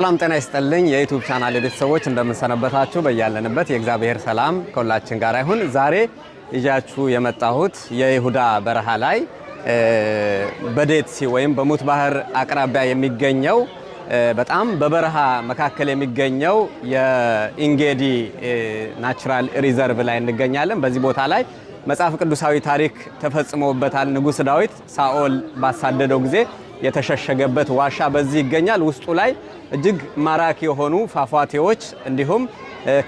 ሰላም ጤና ይስጥልኝ የዩቲዩብ ቻናል ቤተሰቦች እንደምንሰነበታችሁ በእያለንበት የእግዚአብሔር ሰላም ከሁላችን ጋር ይሁን። ዛሬ ይዣችሁ የመጣሁት የይሁዳ በረሃ ላይ በዴትሲ ወይም በሙት ባህር አቅራቢያ የሚገኘው በጣም በበረሃ መካከል የሚገኘው የኢንጌዲ ናቹራል ሪዘርቭ ላይ እንገኛለን። በዚህ ቦታ ላይ መጽሐፍ ቅዱሳዊ ታሪክ ተፈጽሞበታል። ንጉሥ ዳዊት ሳኦል ባሳደደው ጊዜ የተሸሸገበት ዋሻ በዚህ ይገኛል። ውስጡ ላይ እጅግ ማራኪ የሆኑ ፏፏቴዎች እንዲሁም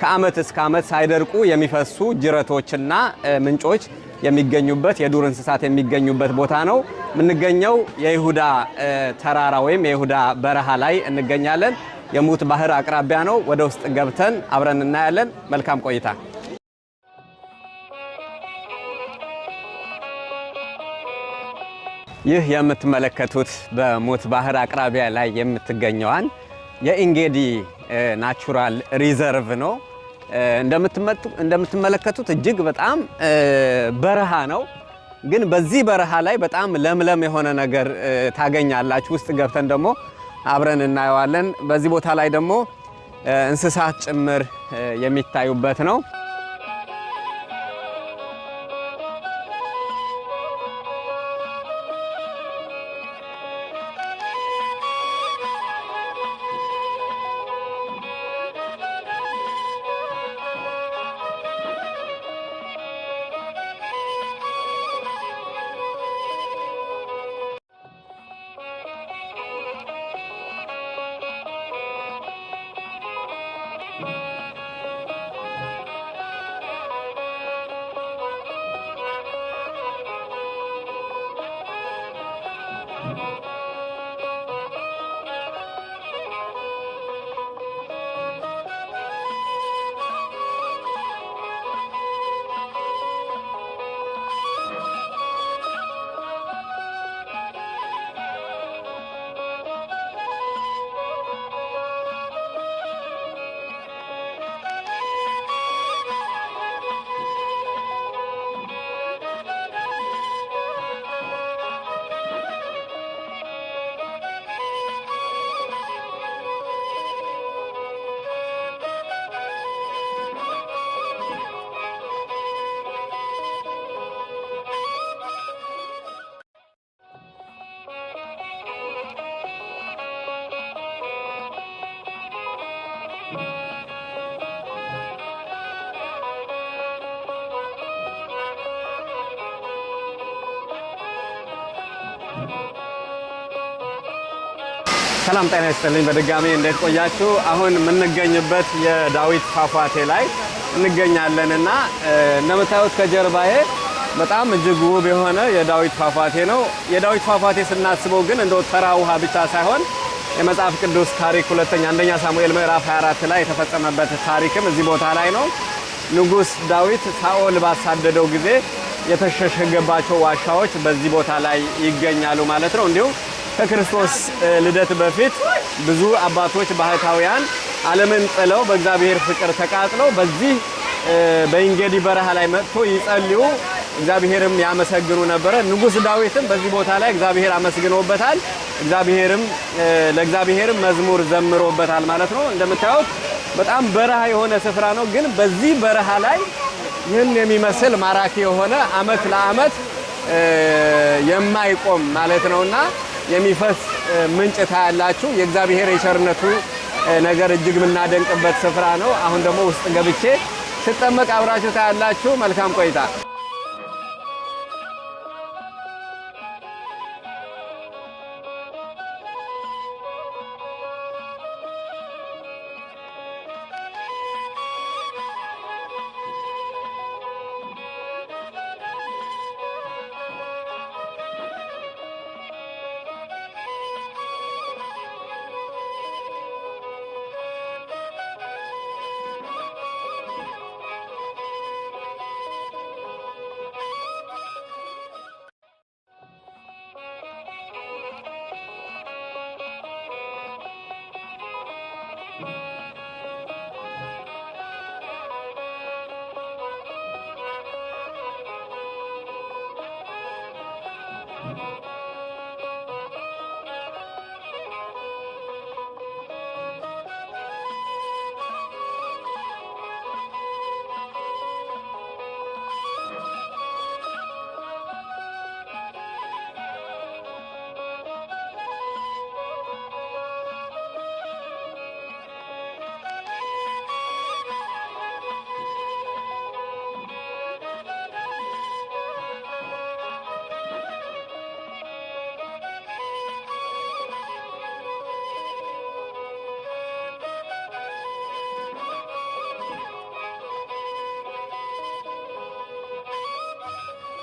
ከአመት እስከ አመት ሳይደርቁ የሚፈሱ ጅረቶችና ምንጮች የሚገኙበት የዱር እንስሳት የሚገኙበት ቦታ ነው። የምንገኘው የይሁዳ ተራራ ወይም የይሁዳ በረሃ ላይ እንገኛለን። የሙት ባህር አቅራቢያ ነው። ወደ ውስጥ ገብተን አብረን እናያለን። መልካም ቆይታ። ይህ የምትመለከቱት በሙት ባህር አቅራቢያ ላይ የምትገኘዋን የኢንጌዲ ናቹራል ሪዘርቭ ነው። እንደምትመለከቱት እጅግ በጣም በረሃ ነው። ግን በዚህ በረሃ ላይ በጣም ለምለም የሆነ ነገር ታገኛላችሁ። ውስጥ ገብተን ደግሞ አብረን እናየዋለን። በዚህ ቦታ ላይ ደግሞ እንስሳት ጭምር የሚታዩበት ነው። ሰላም ጤና ይስጥልኝ በድጋሚ እንዴት ቆያችሁ? አሁን የምንገኝበት የዳዊት ፏፏቴ ላይ እንገኛለንና እንደምታዩት ከጀርባዬ በጣም እጅግ ውብ የሆነ የዳዊት ፏፏቴ ነው። የዳዊት ፏፏቴ ስናስበው ግን እንደው ተራ ውሃ ብቻ ሳይሆን የመጽሐፍ ቅዱስ ታሪክ አንደኛ ሳሙኤል ምዕራፍ 24 ላይ የተፈጸመበት ታሪክም እዚህ ቦታ ላይ ነው። ንጉሥ ዳዊት ሳኦል ባሳደደው ጊዜ የተሸሸገባቸው ዋሻዎች በዚህ ቦታ ላይ ይገኛሉ ማለት ነው። እንዲሁም ከክርስቶስ ልደት በፊት ብዙ አባቶች ባህታውያን ዓለምን ጥለው በእግዚአብሔር ፍቅር ተቃጥለው በዚህ በኢንጌዲ በረሃ ላይ መጥቶ ይጸልዩ እግዚአብሔርም ያመሰግኑ ነበር። ንጉሥ ዳዊትም በዚህ ቦታ ላይ እግዚአብሔር አመስግኖበታል። ለእግዚአብሔርም መዝሙር ዘምሮበታል ማለት ነው። እንደምታዩት በጣም በረሃ የሆነ ስፍራ ነው። ግን በዚህ በረሃ ላይ ይህን የሚመስል ማራኪ የሆነ አመት ለአመት የማይቆም ማለት ነውና የሚፈስ ምንጭ ታያላችሁ። የእግዚአብሔር የቸርነቱ ነገር እጅግ የምናደንቅበት ስፍራ ነው። አሁን ደግሞ ውስጥ ገብቼ ስጠመቅ አብራችሁ ታያላችሁ። መልካም ቆይታ።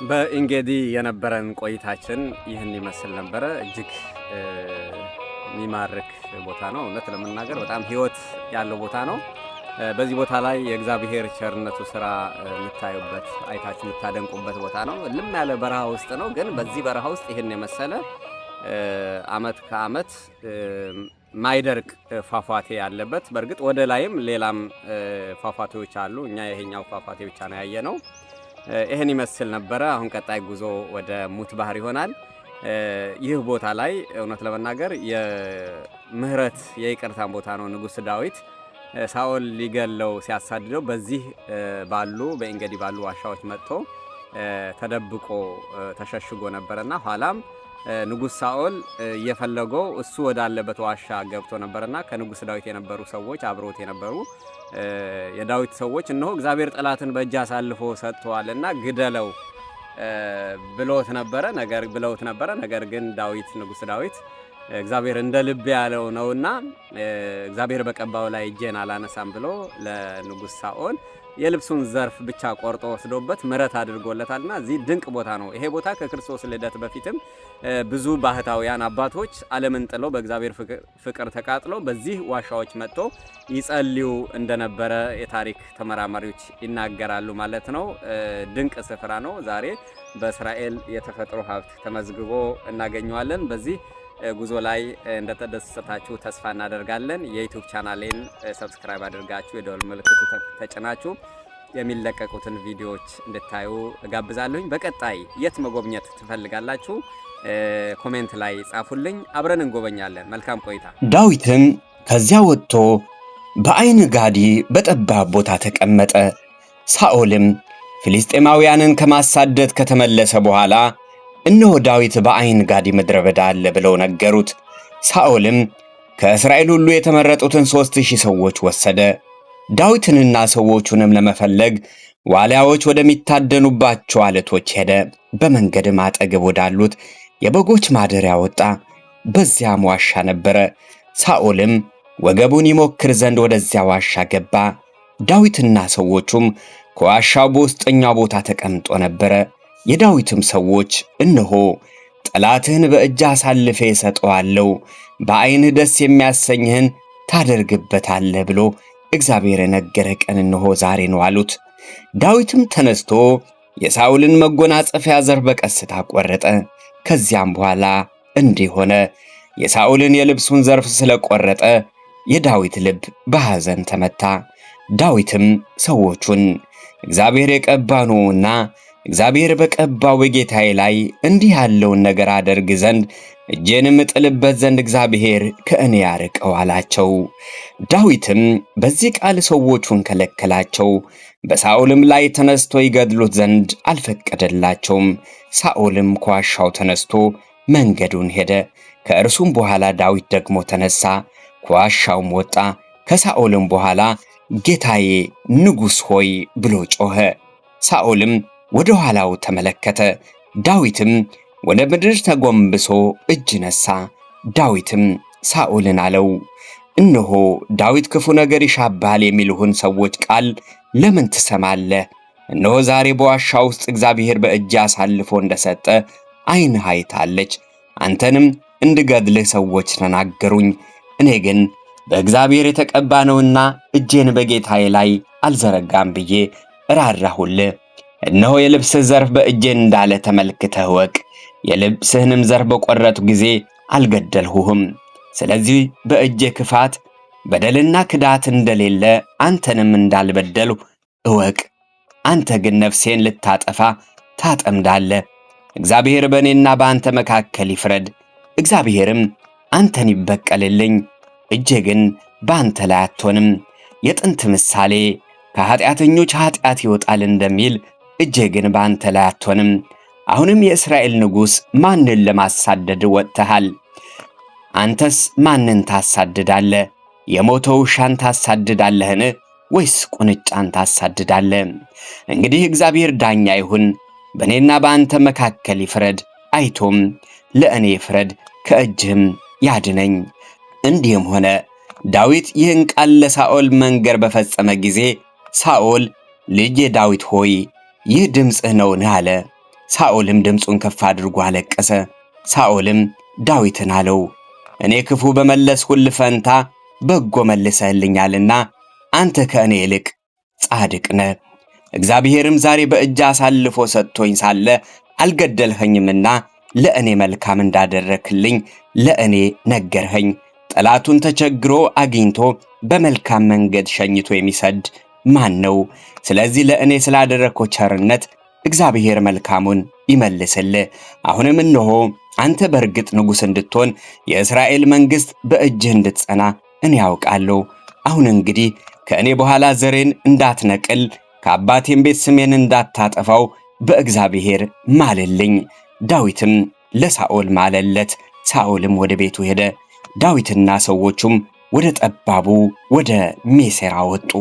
በእንጌዲ የነበረን ቆይታችን ይህን ይመስል ነበረ። እጅግ የሚማርክ ቦታ ነው። እውነት ለመናገር በጣም ህይወት ያለው ቦታ ነው። በዚህ ቦታ ላይ የእግዚአብሔር ቸርነቱ ስራ የምታዩበት አይታችሁ የምታደንቁበት ቦታ ነው። ልም ያለ በረሃ ውስጥ ነው። ግን በዚህ በረሃ ውስጥ ይህን የመሰለ አመት ከአመት ማይደርቅ ፏፏቴ ያለበት፣ በእርግጥ ወደ ላይም ሌላም ፏፏቴዎች አሉ። እኛ ይሄኛው ፏፏቴ ብቻ ነው ያየነው። ይህን ይመስል ነበረ። አሁን ቀጣይ ጉዞ ወደ ሙት ባህር ይሆናል። ይህ ቦታ ላይ እውነት ለመናገር የምህረት የይቅርታን ቦታ ነው። ንጉሥ ዳዊት ሳኦል ሊገለው ሲያሳድደው በዚህ ባሉ በእንጌዲ ባሉ ዋሻዎች መጥቶ ተደብቆ ተሸሽጎ ነበርና ኋላም ንጉሥ ሳኦል እየፈለገው እሱ ወዳለበት ዋሻ ገብቶ ነበርና ከንጉሥ ዳዊት የነበሩ ሰዎች አብሮት የነበሩ የዳዊት ሰዎች እነሆ እግዚአብሔር ጠላትን በእጅ አሳልፎ ሰጥቷልና ግደለው ብለውት ነበረ። ነገር ግን ንጉሥ ዳዊት እግዚአብሔር እንደ ልብ ያለው ነውና እግዚአብሔር በቀባው ላይ እጄን አላነሳም ብሎ ለንጉሥ ሳኦል የልብሱን ዘርፍ ብቻ ቆርጦ ወስዶበት ምሕረት አድርጎለታልና እዚህ ድንቅ ቦታ ነው። ይሄ ቦታ ከክርስቶስ ልደት በፊትም ብዙ ባህታውያን አባቶች ዓለምን ጥለው በእግዚአብሔር ፍቅር ተቃጥለው በዚህ ዋሻዎች መጥቶ ይጸልዩ እንደነበረ የታሪክ ተመራማሪዎች ይናገራሉ ማለት ነው። ድንቅ ስፍራ ነው። ዛሬ በእስራኤል የተፈጥሮ ሀብት ተመዝግቦ እናገኘዋለን። በዚህ ጉዞ ላይ እንደተደሰታችሁ ተስፋ እናደርጋለን። የዩቲዩብ ቻናሌን ሰብስክራይብ አድርጋችሁ የደወል ምልክቱ ተጭናችሁ የሚለቀቁትን ቪዲዮዎች እንድታዩ እጋብዛለሁኝ። በቀጣይ የት መጎብኘት ትፈልጋላችሁ? ኮሜንት ላይ ጻፉልኝ። አብረን እንጎበኛለን። መልካም ቆይታ። ዳዊትም ከዚያ ወጥቶ በአይን ጋዲ በጠባብ ቦታ ተቀመጠ። ሳኦልም ፍልስጤማውያንን ከማሳደድ ከተመለሰ በኋላ እነሆ ዳዊት በአይን ጋዲ ምድረ በዳ አለ ብለው ነገሩት። ሳኦልም ከእስራኤል ሁሉ የተመረጡትን 3000 ሰዎች ወሰደ። ዳዊትንና ሰዎቹንም ለመፈለግ ዋሊያዎች ወደሚታደኑባቸው አለቶች ሄደ። በመንገድም አጠገብ ወዳሉት የበጎች ማደሪያ ወጣ። በዚያም ዋሻ ነበረ። ሳኦልም ወገቡን ይሞክር ዘንድ ወደዚያ ዋሻ ገባ። ዳዊትና ሰዎቹም ከዋሻው በውስጠኛው ቦታ ተቀምጦ ነበረ። የዳዊትም ሰዎች እነሆ ጠላትህን በእጅ አሳልፌ እሰጠዋለሁ፣ በዓይንህ ደስ የሚያሰኝህን ታደርግበታለህ ብሎ እግዚአብሔር የነገረ ቀን እነሆ ዛሬ ነው አሉት። ዳዊትም ተነስቶ የሳኦልን መጎናጸፊያ ዘርፍ በቀስታ ቆረጠ። ከዚያም በኋላ እንዲህ ሆነ፣ የሳኦልን የልብሱን ዘርፍ ስለቆረጠ የዳዊት ልብ በሐዘን ተመታ። ዳዊትም ሰዎቹን እግዚአብሔር የቀባው ነውና እግዚአብሔር በቀባው በጌታዬ ላይ እንዲህ ያለውን ነገር አደርግ ዘንድ እጄንም እጥልበት ዘንድ እግዚአብሔር ከእኔ ያርቀው አላቸው። ዳዊትም በዚህ ቃል ሰዎቹን ከለከላቸው። በሳኦልም ላይ ተነስቶ ይገድሉት ዘንድ አልፈቀደላቸውም። ሳኦልም ከዋሻው ተነስቶ መንገዱን ሄደ። ከእርሱም በኋላ ዳዊት ደግሞ ተነሳ፣ ከዋሻውም ወጣ። ከሳኦልም በኋላ ጌታዬ ንጉሥ ሆይ ብሎ ጮኸ። ሳኦልም ወደ ኋላው ተመለከተ። ዳዊትም ወደ ምድር ተጎንብሶ እጅ ነሳ። ዳዊትም ሳኦልን አለው፣ እነሆ ዳዊት ክፉ ነገር ይሻብሃል የሚሉህን ሰዎች ቃል ለምን ትሰማለህ? እነሆ ዛሬ በዋሻ ውስጥ እግዚአብሔር በእጅ አሳልፎ እንደሰጠ ዓይንህ አይታለች። አንተንም እንድገድልህ ሰዎች ተናገሩኝ። እኔ ግን በእግዚአብሔር የተቀባ ነውና እጄን በጌታዬ ላይ አልዘረጋም ብዬ እራራሁልህ። እነሆ የልብስህ ዘርፍ በእጄ እንዳለ ተመልክተህ ወቅ። የልብስህንም ዘርፍ በቆረጥሁ ጊዜ አልገደልሁህም። ስለዚህ በእጄ ክፋት በደልና ክዳት እንደሌለ አንተንም እንዳልበደልሁ እወቅ። አንተ ግን ነፍሴን ልታጠፋ ታጠምዳለህ። እግዚአብሔር በእኔና በአንተ መካከል ይፍረድ። እግዚአብሔርም አንተን ይበቀልልኝ፣ እጄ ግን በአንተ ላይ አትሆንም። የጥንት ምሳሌ ከኃጢአተኞች ኃጢአት ይወጣል እንደሚል እጄ ግን በአንተ ላይ አትሆንም። አሁንም የእስራኤል ንጉሥ ማንን ለማሳደድ ወጥተሃል? አንተስ ማንን ታሳድዳለህ? የሞተው ውሻን ታሳድዳለህን? ወይስ ቁንጫን ታሳድዳለህ? እንግዲህ እግዚአብሔር ዳኛ ይሁን፣ በእኔና በአንተ መካከል ይፍረድ። አይቶም ለእኔ ፍረድ፣ ከእጅህም ያድነኝ። እንዲህም ሆነ፣ ዳዊት ይህን ቃል ለሳኦል መንገር በፈጸመ ጊዜ ሳኦል ልጄ ዳዊት ሆይ ይህ ድምፅህ ነውን? አለ። ሳኦልም ድምፁን ከፍ አድርጎ አለቀሰ። ሳኦልም ዳዊትን አለው፣ እኔ ክፉ በመለስሁልህ ፈንታ በጎ መልሰህልኛልና አንተ ከእኔ ይልቅ ጻድቅ ነህ። እግዚአብሔርም ዛሬ በእጅ አሳልፎ ሰጥቶኝ ሳለ አልገደልኸኝምና ለእኔ መልካም እንዳደረክልኝ ለእኔ ነገርኸኝ። ጠላቱን ተቸግሮ አግኝቶ በመልካም መንገድ ሸኝቶ የሚሰድ ማን ነው? ስለዚህ ለእኔ ስላደረግከው ቸርነት እግዚአብሔር መልካሙን ይመልስልህ። አሁንም እነሆ አንተ በእርግጥ ንጉሥ እንድትሆን የእስራኤል መንግሥት በእጅህ እንድትጸና እኔ ያውቃለሁ። አሁን እንግዲህ ከእኔ በኋላ ዘሬን እንዳትነቅል ከአባቴም ቤት ስሜን እንዳታጠፋው በእግዚአብሔር ማልልኝ። ዳዊትም ለሳኦል ማለለት። ሳኦልም ወደ ቤቱ ሄደ። ዳዊትና ሰዎቹም ወደ ጠባቡ ወደ ሜሴራ ወጡ።